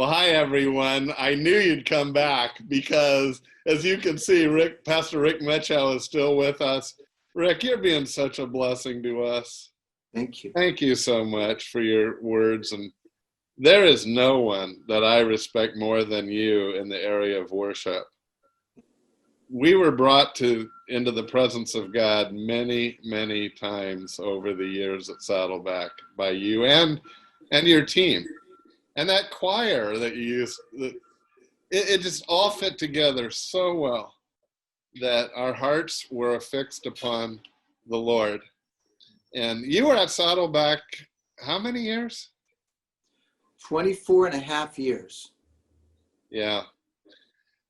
Well, hi, everyone. I knew you'd come back because, as you can see, Pastor Rick Muchow is still with us. Rick, you're being such a blessing to us. Thank you. Thank you so much for your words. And there is no one that I respect more than you in the area of worship. We were brought into the presence of God many, many times over the years at Saddleback by you and your team. And that choir that you used, it just all fit together so well that our hearts were affixed upon the Lord. And you were at Saddleback how many years? 24 and a half years. Yeah.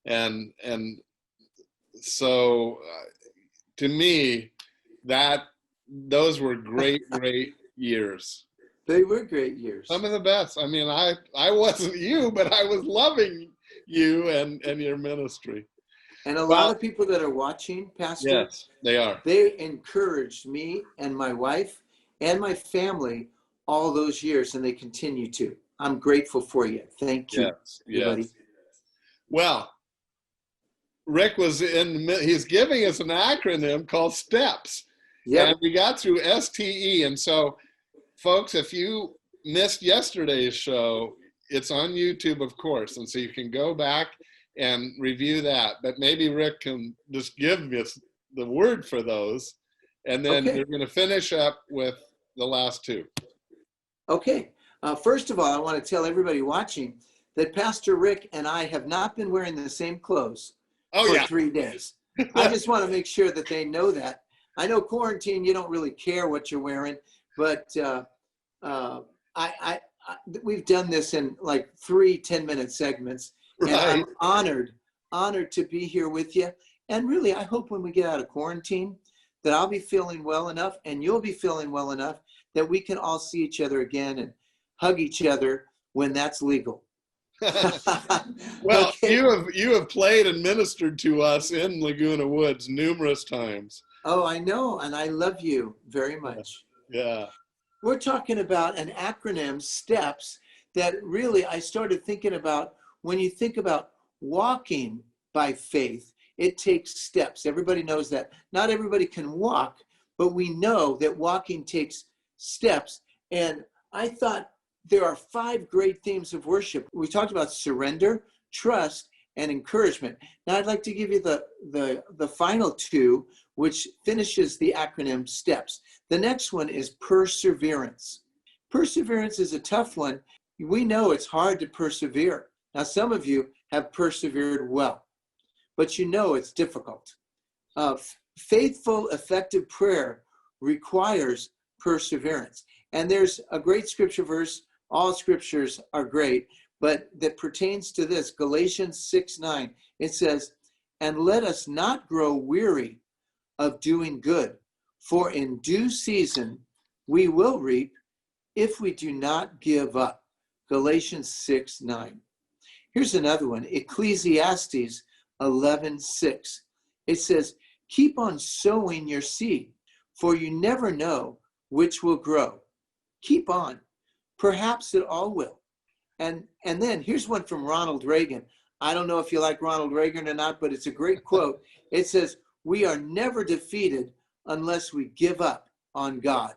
And so to me, those were great years. They were great years. Some of the best. I mean, I wasn't you, but I was loving you and your ministry. And a lot of people that are watching, Pastor, yes, they are. They encouraged me and my wife and my family all those years, and they continue to. I'm grateful for you. Thank you, everybody. Yes. Well, Rick he's giving us an acronym called STEPS. Yep. And we got through STE. And so, folks, if you missed yesterday's show, it's on YouTube, of course. And so you can go back and review that. But maybe Rick can just give us the word for those. And then You're going to finish up with the last two. Okay. First of all, I want to tell everybody watching that Pastor Rick and I have not been wearing the same clothes for 3 days. I just want to make sure that they know that. I know quarantine, you don't really care what you're wearing, but we've done this in like 3 10-minute segments. And I'm honored to be here with you. And really, I hope when we get out of quarantine that I'll be feeling well enough and you'll be feeling well enough that we can all see each other again and hug each other when that's legal. Well, okay. You have played and ministered to us in Laguna Woods numerous times. Oh, I know, and I love you very much. Yeah. We're talking about an acronym, STEPS, that really I started thinking about. When you think about walking by faith, it takes steps. Everybody knows that. Not everybody can walk, but we know that walking takes steps. And I thought there are 5 great themes of worship. We talked about surrender, trust, and encouragement. Now I'd like to give you the final 2, which finishes the acronym STEPS. The next one is perseverance. Perseverance is a tough one. We know it's hard to persevere. Now, some of you have persevered well, but you know it's difficult. Faithful, effective prayer requires perseverance. And there's a great scripture verse. All scriptures are great, but that pertains to this, Galatians 6:9. It says, "And let us not grow weary of doing good, for in due season we will reap if we do not give up." Galatians 6:9. Here's another one, Ecclesiastes 11:6. It says, "Keep on sowing your seed, for you never know which will grow." Keep on. Perhaps it all will. And then here's one from Ronald Reagan. I don't know if you like Ronald Reagan or not, but it's a great quote. It says, "We are never defeated unless we give up on God."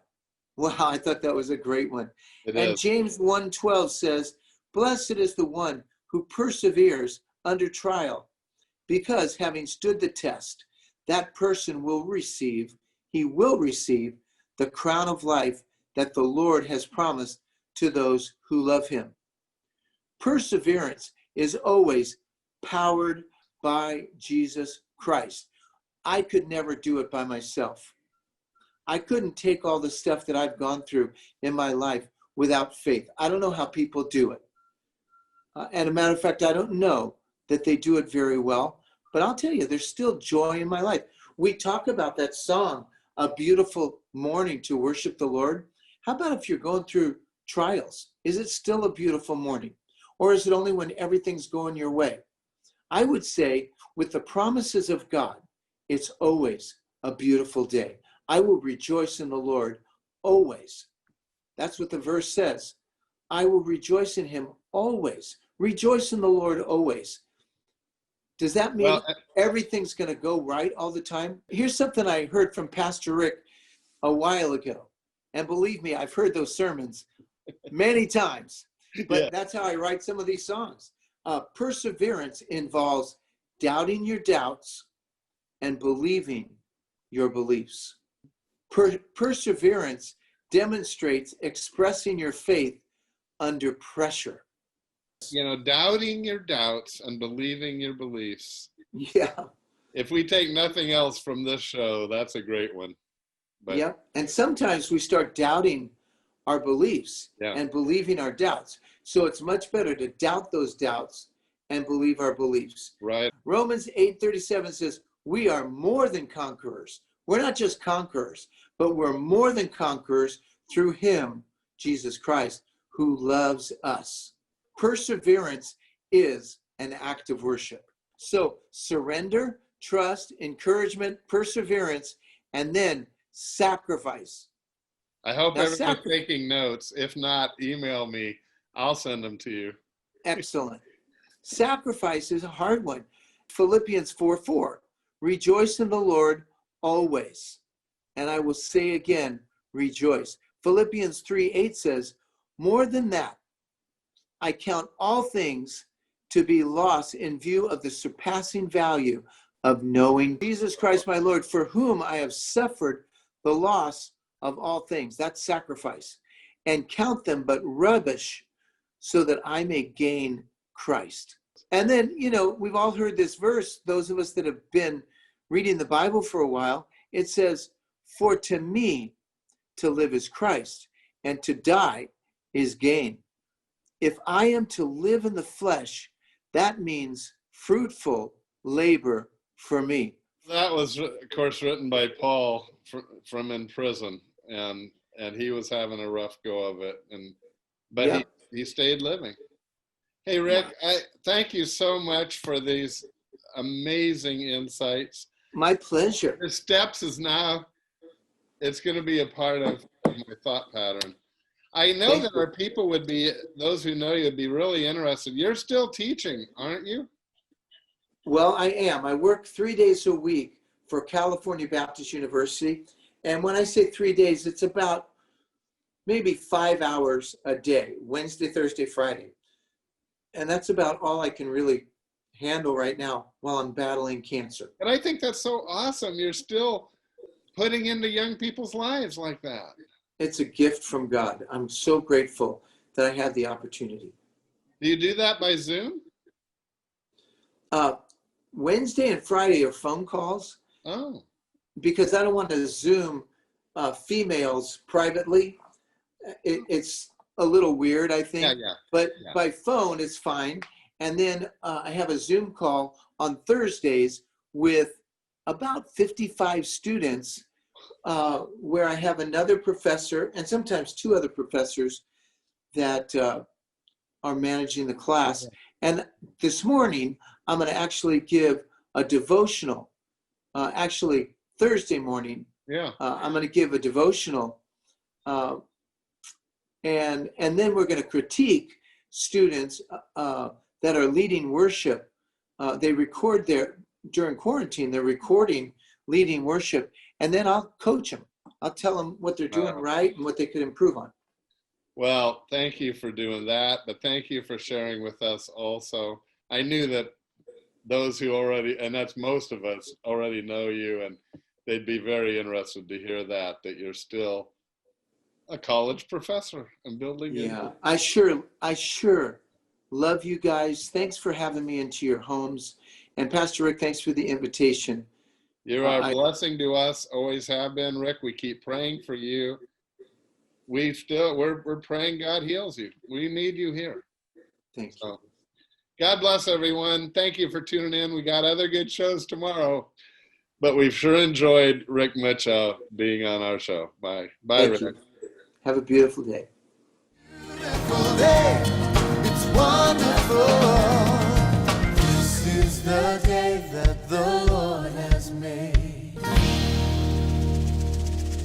Wow, I thought that was a great one. And James 1:12 says, "Blessed is the one who perseveres under trial, because having stood the test, that person will receive the crown of life that the Lord has promised to those who love him." Perseverance is always powered by Jesus Christ. I could never do it by myself. I couldn't take all the stuff that I've gone through in my life without faith. I don't know how people do it. And a matter of fact, I don't know that they do it very well, but I'll tell you, there's still joy in my life. We talk about that song, "A Beautiful Morning to Worship the Lord." How about if you're going through trials? Is it still a beautiful morning? Or is it only when everything's going your way? I would say with the promises of God, it's always a beautiful day. I will rejoice in the Lord always. That's what the verse says. I will rejoice in him always. rejoice in the Lord always. Does that mean everything's going to go right all the time? Here's something I heard from Pastor Rick a while ago. And believe me, I've heard those sermons many times. But that's how I write some of these songs. Perseverance involves doubting your doubts and believing your beliefs. Perseverance demonstrates expressing your faith under pressure. Doubting your doubts and believing your beliefs. Yeah. If we take nothing else from this show, that's a great one. But, yeah. And sometimes we start doubting our beliefs and believing our doubts. So it's much better to doubt those doubts and believe our beliefs. Right. Romans 8:37 says, we are more than conquerors. We're not just conquerors, but we're more than conquerors through him, Jesus Christ, who loves us. Perseverance is an act of worship. So surrender, trust, encouragement, perseverance, and then sacrifice. I hope everyone's taking notes. If not, email me. I'll send them to you. Excellent. Sacrifice is a hard one. Philippians 4:4. Rejoice in the Lord always. And I will say again, rejoice. Philippians 3:8 says, more than that, I count all things to be lost in view of the surpassing value of knowing Jesus Christ my Lord, for whom I have suffered the loss of all things. That's sacrifice. And count them but rubbish so that I may gain Christ. And then, we've all heard this verse, those of us that have been reading the Bible for a while. It says, for to me to live is Christ, and to die is gain. If I am to live in the flesh, that means fruitful labor for me. That was, of course, written by Paul from in prison, and he was having a rough go of it, but he stayed living. Hey, Rick, I thank you so much for these amazing insights. My pleasure. The steps is now, it's going to be a part of my thought pattern. I know there are people those who know you would be really interested. You're still teaching, aren't you? Well, I am. I work 3 days a week for California Baptist University. And when I say 3 days, it's about maybe 5 hours a day, Wednesday, Thursday, Friday. And that's about all I can really handle right now while I'm battling cancer. And I think that's so awesome. You're still putting into young people's lives like that. It's a gift from God. I'm so grateful that I had the opportunity. Do you do that by Zoom? Wednesday and Friday are phone calls. Oh. Because I don't want to Zoom females privately. It's a little weird, I think. But by phone, it's fine. And then I have a Zoom call on Thursdays with about 55 students where I have another professor and sometimes two other professors that are managing the class. And this morning, I'm going to actually give a devotional. Actually, Thursday morning, I'm going to give a devotional. And then we're going to critique students that are leading worship. They record during quarantine, they're recording leading worship. And then I'll coach them. I'll tell them what they're doing right and what they could improve on. Well, thank you for doing that, but thank you for sharing with us also. I knew that those who already, and that's most of us, already know you, and they'd be very interested to hear that you're still a college professor and building. Yeah, I sure love you guys. Thanks for having me into your homes. And Pastor Rick, thanks for the invitation. You're our blessing to us, always have been, Rick. We keep praying for you. We're praying God heals you. We need you here. Thank you. God bless everyone. Thank you for tuning in. We got other good shows tomorrow, but we've sure enjoyed Rick Muchow being on our show. Bye. Bye, Rick. You. Have a beautiful day. Beautiful day. It's wonderful. This is the day that the